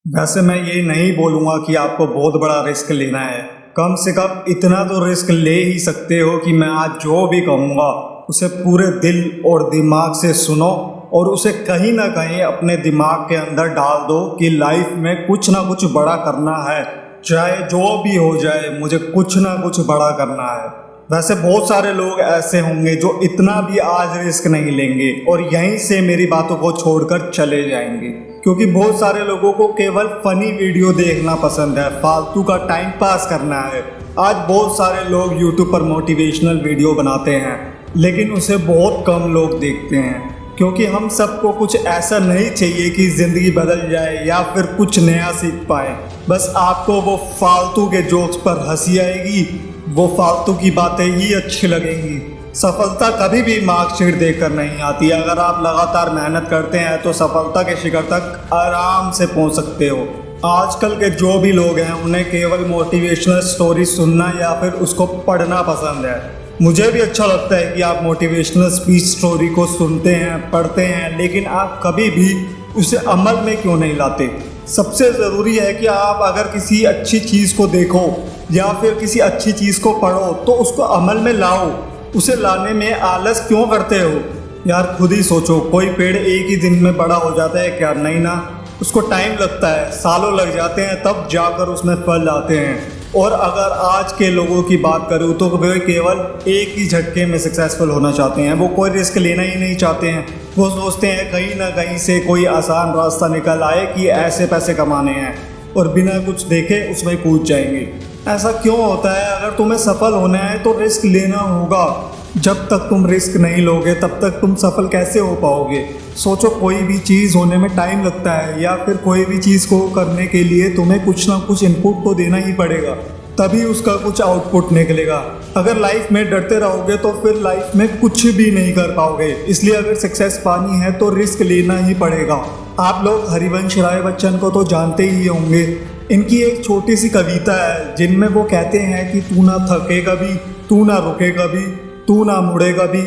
वैसे मैं ये नहीं बोलूँगा कि आपको बहुत बड़ा रिस्क लेना है। कम से कम इतना तो रिस्क ले ही सकते हो कि मैं आज जो भी कहूँगा उसे पूरे दिल और दिमाग से सुनो और उसे कहीं ना कहीं अपने दिमाग के अंदर डाल दो कि लाइफ में कुछ ना कुछ बड़ा करना है। चाहे जो भी हो जाए, मुझे कुछ ना कुछ बड़ा करना है। वैसे बहुत सारे लोग ऐसे होंगे जो इतना भी आज रिस्क नहीं लेंगे और यहीं से मेरी बातों को छोड़कर चले जाएंगे, क्योंकि बहुत सारे लोगों को केवल फनी वीडियो देखना पसंद है, फालतू का टाइम पास करना है। आज बहुत सारे लोग यूट्यूब पर मोटिवेशनल वीडियो बनाते हैं, लेकिन उसे बहुत कम लोग देखते हैं, क्योंकि हम सबको कुछ ऐसा नहीं चाहिए कि ज़िंदगी बदल जाए या फिर कुछ नया सीख पाए। बस आपको वो फालतू के जोक्स पर हंसी आएगी, वो फालतू की बातें ही अच्छी लगेंगी। सफलता कभी भी मार्कशीट देखकर नहीं आती। अगर आप लगातार मेहनत करते हैं तो सफलता के शिखर तक आराम से पहुंच सकते हो। आजकल के जो भी लोग हैं उन्हें केवल मोटिवेशनल स्टोरी सुनना या फिर उसको पढ़ना पसंद है। मुझे भी अच्छा लगता है कि आप मोटिवेशनल स्पीच स्टोरी को सुनते हैं, पढ़ते हैं, लेकिन आप कभी भी उसे अमल में क्यों नहीं लाते? सबसे ज़रूरी है कि आप अगर किसी अच्छी चीज़ को देखो या फिर किसी अच्छी चीज़ को पढ़ो तो उसको अमल में लाओ। उसे लाने में आलस क्यों करते हो? यार खुद ही सोचो, कोई पेड़ एक ही दिन में बड़ा हो जाता है क्या? नहीं ना, उसको टाइम लगता है, सालों लग जाते हैं, तब जाकर उसमें फल आते हैं। और अगर आज के लोगों की बात करूँ तो वे केवल एक ही झटके में सक्सेसफुल होना चाहते हैं। वो कोई रिस्क लेना ही नहीं चाहते हैं। वो सोचते हैं कहीं ना कहीं से कोई आसान रास्ता निकल आए कि ऐसे पैसे कमाने हैं, और बिना कुछ देखे उसमें कूद जाएंगे। ऐसा क्यों होता है? अगर तुम्हें सफल होना है तो रिस्क लेना होगा। जब तक तुम रिस्क नहीं लोगे तब तक तुम सफल कैसे हो पाओगे? सोचो, कोई भी चीज़ होने में टाइम लगता है, या फिर कोई भी चीज़ को करने के लिए तुम्हें कुछ ना कुछ इनपुट तो देना ही पड़ेगा, तभी उसका कुछ आउटपुट निकलेगा। अगर लाइफ में डरते रहोगे तो फिर लाइफ में कुछ भी नहीं कर पाओगे। इसलिए अगर सक्सेस पानी है तो रिस्क लेना ही पड़ेगा। आप लोग हरिवंश राय बच्चन को तो जानते ही होंगे। इनकी एक छोटी सी कविता है जिनमें वो कहते हैं कि तू ना थकेगा भी, तू ना रुकेगा भी, तू ना मुड़ेगा भी,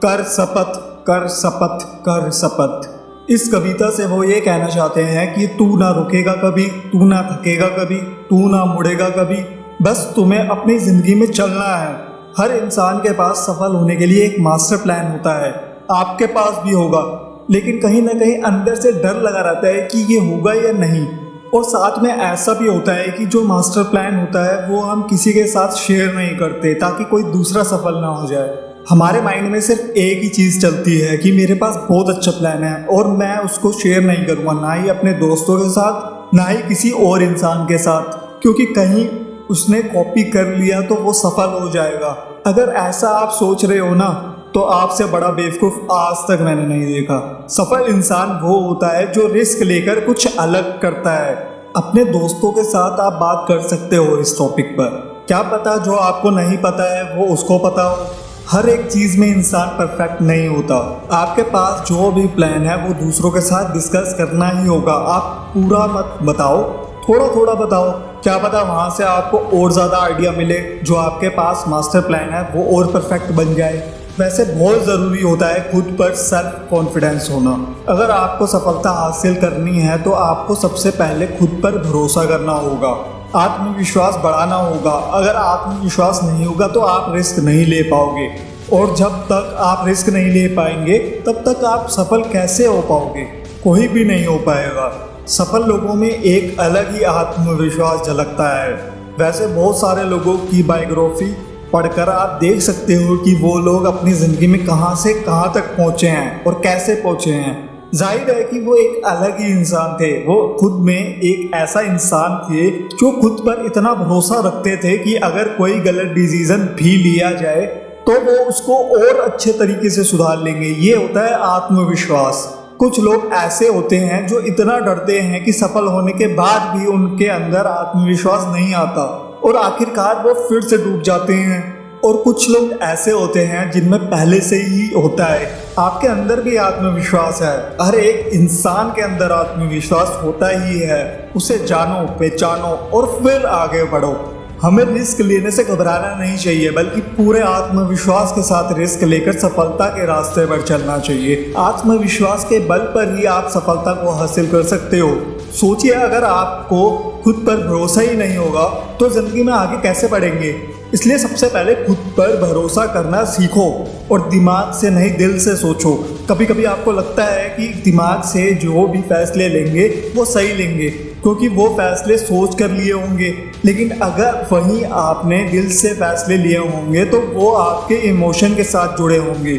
कर शपथ, कर शपथ, कर शपथ। इस कविता से वो ये कहना चाहते हैं कि तू ना रुकेगा कभी, तू ना थकेगा कभी, तू ना मुड़ेगा कभी, बस तुम्हें अपनी ज़िंदगी में चलना है। हर इंसान के पास सफल होने के लिए एक मास्टर प्लान होता है। आपके पास भी होगा, लेकिन कहीं ना कहीं अंदर से डर लगा रहता है कि ये होगा या नहीं। और साथ में ऐसा भी होता है कि जो मास्टर प्लान होता है वो हम किसी के साथ शेयर नहीं करते ताकि कोई दूसरा सफल ना हो जाए। हमारे माइंड में सिर्फ एक ही चीज़ चलती है कि मेरे पास बहुत अच्छा प्लान है और मैं उसको शेयर नहीं करूँगा, ना ही अपने दोस्तों के साथ, ना ही किसी और इंसान के साथ, क्योंकि कहीं उसने कॉपी कर लिया तो वो सफल हो जाएगा। अगर ऐसा आप सोच रहे हो ना, तो आपसे बड़ा बेवकूफ़ आज तक मैंने नहीं देखा। सफल इंसान वो होता है जो रिस्क लेकर कुछ अलग करता है। अपने दोस्तों के साथ आप बात कर सकते हो इस टॉपिक पर। क्या पता जो आपको नहीं पता है वो उसको पता हो। हर एक चीज़ में इंसान परफेक्ट नहीं होता। आपके पास जो भी प्लान है वो दूसरों के साथ डिस्कस करना ही होगा। आप पूरा मत बताओ, थोड़ा थोड़ा बताओ। क्या पता वहाँ से आपको और ज़्यादा आइडिया मिले, जो आपके पास मास्टर प्लान है वो और परफेक्ट बन जाए। वैसे बहुत ज़रूरी होता है खुद पर सेल्फ कॉन्फिडेंस होना। अगर आपको सफलता हासिल करनी है तो आपको सबसे पहले खुद पर भरोसा करना होगा, आत्मविश्वास बढ़ाना होगा। अगर आत्मविश्वास नहीं होगा तो आप रिस्क नहीं ले पाओगे, और जब तक आप रिस्क नहीं ले पाएंगे तब तक आप सफल कैसे हो पाओगे? कोई भी नहीं हो पाएगा। सफल लोगों में एक अलग ही आत्मविश्वास झलकता है। वैसे बहुत सारे लोगों की बायोग्राफी पढ़कर आप देख सकते हो कि वो लोग अपनी ज़िंदगी में कहाँ से कहाँ तक पहुँचे हैं और कैसे पहुँचे हैं। जाहिर है कि वो एक अलग ही इंसान थे। वो खुद में एक ऐसा इंसान थे जो खुद पर इतना भरोसा रखते थे कि अगर कोई गलत डिसीज़न भी लिया जाए तो वो उसको और अच्छे तरीके से सुधार लेंगे। ये होता है आत्मविश्वास। कुछ लोग ऐसे होते हैं जो इतना डरते हैं कि सफल होने के बाद भी उनके अंदर आत्मविश्वास नहीं आता और आखिरकार वो फिर से डूब जाते हैं। और कुछ लोग ऐसे होते हैं जिनमें पहले से ही होता है। आपके अंदर भी आत्मविश्वास है। हर एक इंसान के अंदर आत्मविश्वास होता ही है। उसे जानो, पहचानो और फिर आगे बढ़ो। हमें रिस्क लेने से घबराना नहीं चाहिए, बल्कि पूरे आत्मविश्वास के साथ रिस्क लेकर सफलता के रास्ते पर चलना चाहिए। आत्मविश्वास के बल पर ही आप सफलता को हासिल कर सकते हो। सोचिए, अगर आपको खुद पर भरोसा ही नहीं होगा तो ज़िंदगी में आगे कैसे बढ़ेंगे। इसलिए सबसे पहले खुद पर भरोसा करना सीखो और दिमाग से नहीं दिल से सोचो। कभी कभी आपको लगता है कि दिमाग से जो भी फैसले लेंगे वो सही लेंगे क्योंकि वो फैसले सोच कर लिए होंगे, लेकिन अगर वहीं आपने दिल से फैसले लिए होंगे तो वो आपके इमोशन के साथ जुड़े होंगे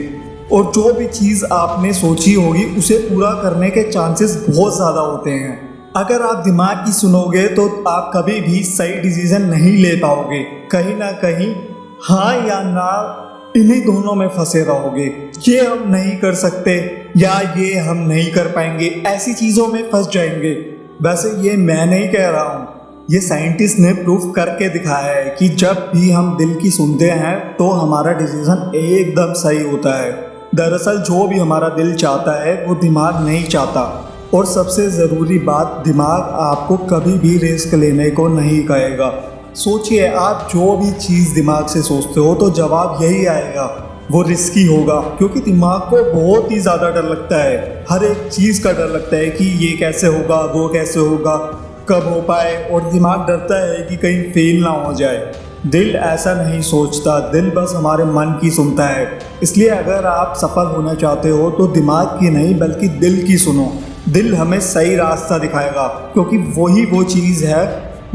और जो भी चीज़ आपने सोची होगी उसे पूरा करने के चांसेस बहुत ज़्यादा होते हैं। अगर आप दिमाग की सुनोगे तो आप कभी भी सही डिसीजन नहीं ले पाओगे, कहीं ना कहीं हाँ या ना इन्हीं दोनों में फंसे रहोगे। ये हम नहीं कर सकते या ये हम नहीं कर पाएंगे, ऐसी चीज़ों में फंस जाएंगे। वैसे ये मैं नहीं कह रहा हूँ, ये साइंटिस्ट ने प्रूफ करके दिखाया है कि जब भी हम दिल की सुनते हैं तो हमारा डिसीजन एकदम सही होता है। दरअसल जो भी हमारा दिल चाहता है वो दिमाग नहीं चाहता। और सबसे ज़रूरी बात, दिमाग आपको कभी भी रिस्क लेने को नहीं कहेगा। सोचिए, आप जो भी चीज़ दिमाग से सोचते हो तो जवाब यही आएगा, वो रिस्की होगा, क्योंकि दिमाग को बहुत ही ज़्यादा डर लगता है। हर एक चीज़ का डर लगता है कि ये कैसे होगा, वो कैसे होगा, कब हो पाए, और दिमाग डरता है कि कहीं फेल ना हो जाए। दिल ऐसा नहीं सोचता, दिल बस हमारे मन की सुनता है। इसलिए अगर आप सफल होना चाहते हो तो दिमाग की नहीं बल्कि दिल की सुनो। दिल हमें सही रास्ता दिखाएगा क्योंकि वही वो चीज़ है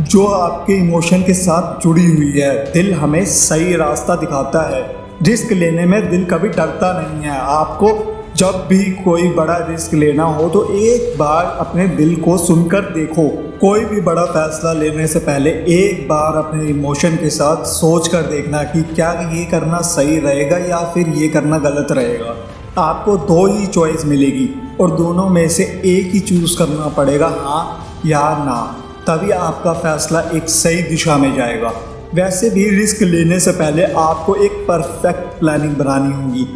जो आपके इमोशन के साथ जुड़ी हुई है। दिल हमें सही रास्ता दिखाता है। रिस्क लेने में दिल कभी डरता नहीं है। आपको जब भी कोई बड़ा रिस्क लेना हो तो एक बार अपने दिल को सुनकर देखो। कोई भी बड़ा फैसला लेने से पहले एक बार अपने इमोशन के साथ सोच कर देखना कि क्या ये करना सही रहेगा या फिर ये करना गलत रहेगा। आपको दो ही चॉइस मिलेगी और दोनों में से एक ही चूज़ करना पड़ेगा, हाँ या ना, तभी आपका फैसला एक सही दिशा में जाएगा। वैसे भी रिस्क लेने से पहले आपको एक परफेक्ट प्लानिंग बनानी होगी।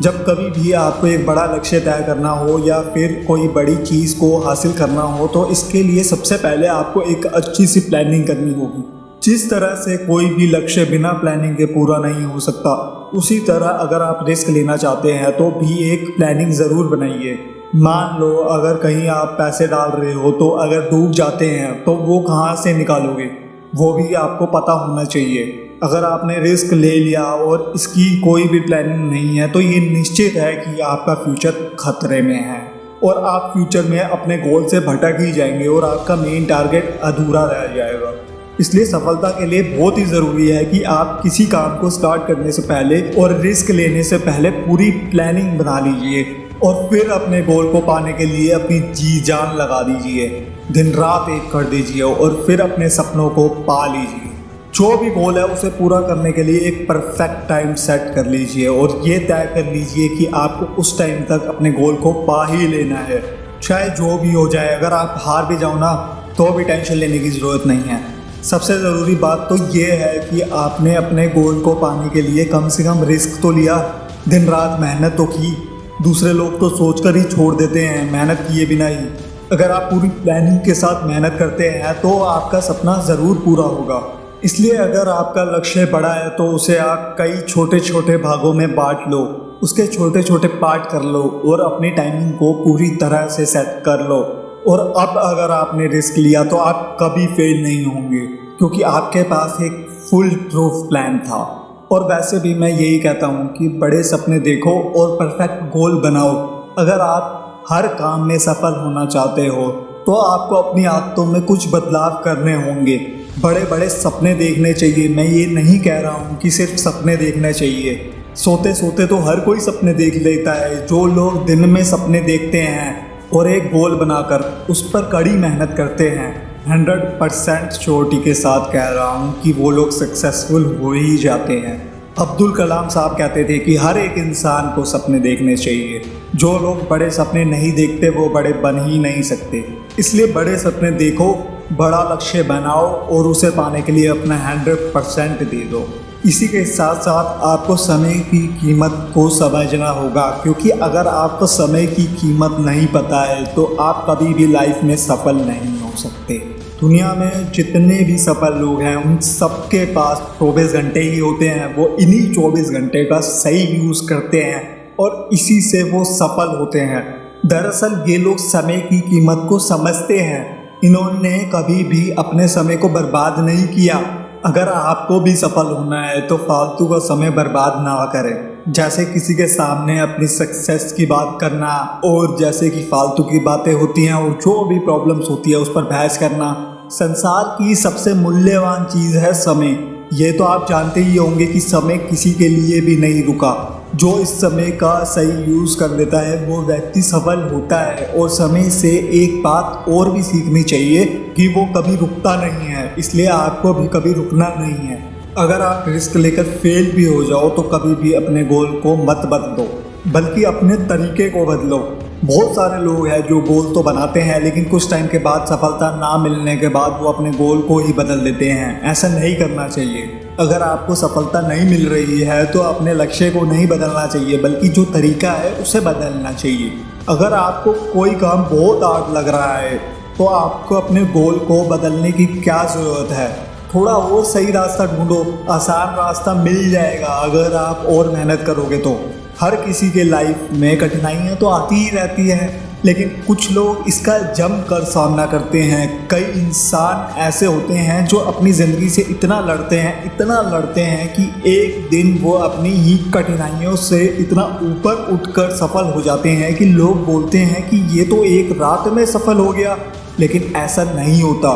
जब कभी भी आपको एक बड़ा लक्ष्य तय करना हो या फिर कोई बड़ी चीज़ को हासिल करना हो तो इसके लिए सबसे पहले आपको एक अच्छी सी प्लानिंग करनी होगी। जिस तरह से कोई भी लक्ष्य बिना प्लानिंग के पूरा नहीं हो सकता, उसी तरह अगर आप रिस्क लेना चाहते हैं तो भी एक प्लानिंग ज़रूर बनाइए। मान लो अगर कहीं आप पैसे डाल रहे हो तो अगर डूब जाते हैं तो वो कहाँ से निकालोगे, वो भी आपको पता होना चाहिए। अगर आपने रिस्क ले लिया और इसकी कोई भी प्लानिंग नहीं है तो ये निश्चित है कि आपका फ्यूचर खतरे में है और आप फ्यूचर में अपने गोल से भटक ही जाएंगे और आपका मेन टारगेट अधूरा रह जाएगा। इसलिए सफलता के लिए बहुत ही ज़रूरी है कि आप किसी काम को स्टार्ट करने से पहले और रिस्क लेने से पहले पूरी प्लानिंग बना लीजिए और फिर अपने गोल को पाने के लिए अपनी जी जान लगा दीजिए। दिन रात एक कर दीजिए और फिर अपने सपनों को पा लीजिए। जो भी गोल है उसे पूरा करने के लिए एक परफेक्ट टाइम सेट कर लीजिए और ये तय कर लीजिए कि आपको उस टाइम तक अपने गोल को पा ही लेना है, चाहे जो भी हो जाए। अगर आप हार भी जाओ ना तो भी टेंशन लेने की ज़रूरत नहीं है। सबसे ज़रूरी बात तो ये है कि आपने अपने गोल को पाने के लिए कम से कम रिस्क तो लिया, दिन रात मेहनत तो की। दूसरे लोग तो सोचकर ही छोड़ देते हैं मेहनत किए बिना ही। अगर आप पूरी प्लानिंग के साथ मेहनत करते हैं तो आपका सपना ज़रूर पूरा होगा। इसलिए अगर आपका लक्ष्य बड़ा है तो उसे आप कई छोटे छोटे भागों में बांट लो, उसके छोटे छोटे पार्ट कर लो और अपनी टाइमिंग को पूरी तरह से सेट कर लो। और अब अगर आपने रिस्क लिया तो आप कभी फेल नहीं होंगे क्योंकि आपके पास एक फुल प्रूफ प्लान था। और वैसे भी मैं यही कहता हूँ कि बड़े सपने देखो और परफेक्ट गोल बनाओ। अगर आप हर काम में सफल होना चाहते हो तो आपको अपनी आदतों में कुछ बदलाव करने होंगे। बड़े बड़े सपने देखने चाहिए। मैं ये नहीं कह रहा हूँ कि सिर्फ सपने देखने चाहिए। सोते सोते तो हर कोई सपने देख लेता है। जो लोग दिन में सपने देखते हैं और एक गोल बनाकर उस पर कड़ी मेहनत करते हैं, 100% श्योरिटी के साथ कह रहा हूँ कि वो लोग सक्सेसफुल हो ही जाते हैं। अब्दुल कलाम साहब कहते थे कि हर एक इंसान को सपने देखने चाहिए। जो लोग बड़े सपने नहीं देखते वो बड़े बन ही नहीं सकते। इसलिए बड़े सपने देखो, बड़ा लक्ष्य बनाओ और उसे पाने के लिए अपना 100% दे दो। इसी के साथ साथ आपको समय की कीमत को समझना होगा, क्योंकि अगर आपको समय की कीमत नहीं पता है तो आप कभी भी लाइफ में सफल नहीं हो सकते। दुनिया में जितने भी सफल लोग हैं उन सबके पास 24 घंटे ही होते हैं। वो इन्हीं 24 घंटे का सही यूज़ करते हैं और इसी से वो सफल होते हैं। दरअसल ये लोग समय की कीमत को समझते हैं इन्होंने कभी भी अपने समय को बर्बाद नहीं किया। अगर आपको भी सफल होना है तो फालतू का समय बर्बाद ना करें। जैसे किसी के सामने अपनी सक्सेस की बात करना और जैसे कि फालतू की बातें होती हैं और जो भी प्रॉब्लम्स होती है उस पर बहस करना। संसार की सबसे मूल्यवान चीज़ है समय। ये तो आप जानते ही होंगे कि समय किसी के लिए भी नहीं रुका। जो इस समय का सही यूज़ कर लेता है वो व्यक्ति सफल होता है। और समय से एक बात और भी सीखनी चाहिए कि वो कभी रुकता नहीं है, इसलिए आपको भी कभी रुकना नहीं है। अगर आप रिस्क लेकर फेल भी हो जाओ तो कभी भी अपने गोल को मत बदलो, बल्कि अपने तरीके को बदलो। बहुत सारे लोग हैं जो गोल तो बनाते हैं लेकिन कुछ टाइम के बाद सफलता ना मिलने के बाद वो अपने गोल को ही बदल देते हैं। ऐसा नहीं करना चाहिए। अगर आपको सफलता नहीं मिल रही है तो अपने लक्ष्य को नहीं बदलना चाहिए, बल्कि जो तरीका है उसे बदलना चाहिए। अगर आपको कोई काम बहुत हार्ड लग रहा है तो आपको अपने गोल को बदलने की क्या ज़रूरत है। थोड़ा और सही रास्ता ढूंढो, आसान रास्ता मिल जाएगा अगर आप और मेहनत करोगे तो। हर किसी के लाइफ में कठिनाइयाँ तो आती ही रहती हैं, लेकिन कुछ लोग इसका जम कर सामना करते हैं। कई इंसान ऐसे होते हैं जो अपनी ज़िंदगी से इतना लड़ते हैं कि एक दिन वो अपनी ही कठिनाइयों से इतना ऊपर उठकर सफल हो जाते हैं कि लोग बोलते हैं कि ये तो एक रात में सफल हो गया। लेकिन ऐसा नहीं होता।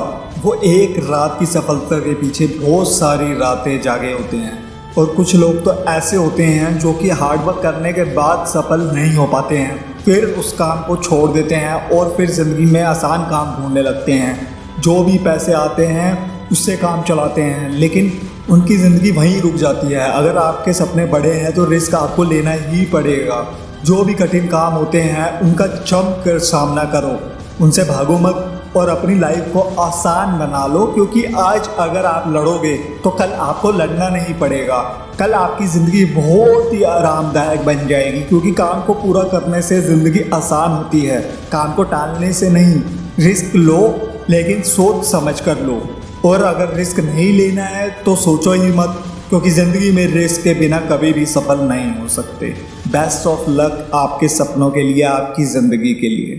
वो एक रात की सफलता के पीछे बहुत सारी रातें जागे होते हैं। और कुछ लोग तो ऐसे होते हैं जो कि हार्डवर्क करने के बाद सफल नहीं हो पाते हैं, फिर उस काम को छोड़ देते हैं और फिर ज़िंदगी में आसान काम ढूंढने लगते हैं। जो भी पैसे आते हैं उससे काम चलाते हैं, लेकिन उनकी ज़िंदगी वहीं रुक जाती है। अगर आपके सपने बड़े हैं तो रिस्क आपको लेना ही पड़ेगा। जो भी कठिन काम होते हैं उनका जम कर सामना करो, उनसे भागो मत और अपनी लाइफ को आसान बना लो। क्योंकि आज अगर आप लड़ोगे तो कल आपको लड़ना नहीं पड़ेगा। कल आपकी ज़िंदगी बहुत ही आरामदायक बन जाएगी, क्योंकि काम को पूरा करने से ज़िंदगी आसान होती है, काम को टालने से नहीं। रिस्क लो लेकिन सोच समझ कर लो। और अगर रिस्क नहीं लेना है तो सोचो ही मत, क्योंकि ज़िंदगी में रिस्क के बिना कभी भी सफल नहीं हो सकते। बेस्ट ऑफ लक आपके सपनों के लिए, आपकी ज़िंदगी के लिए।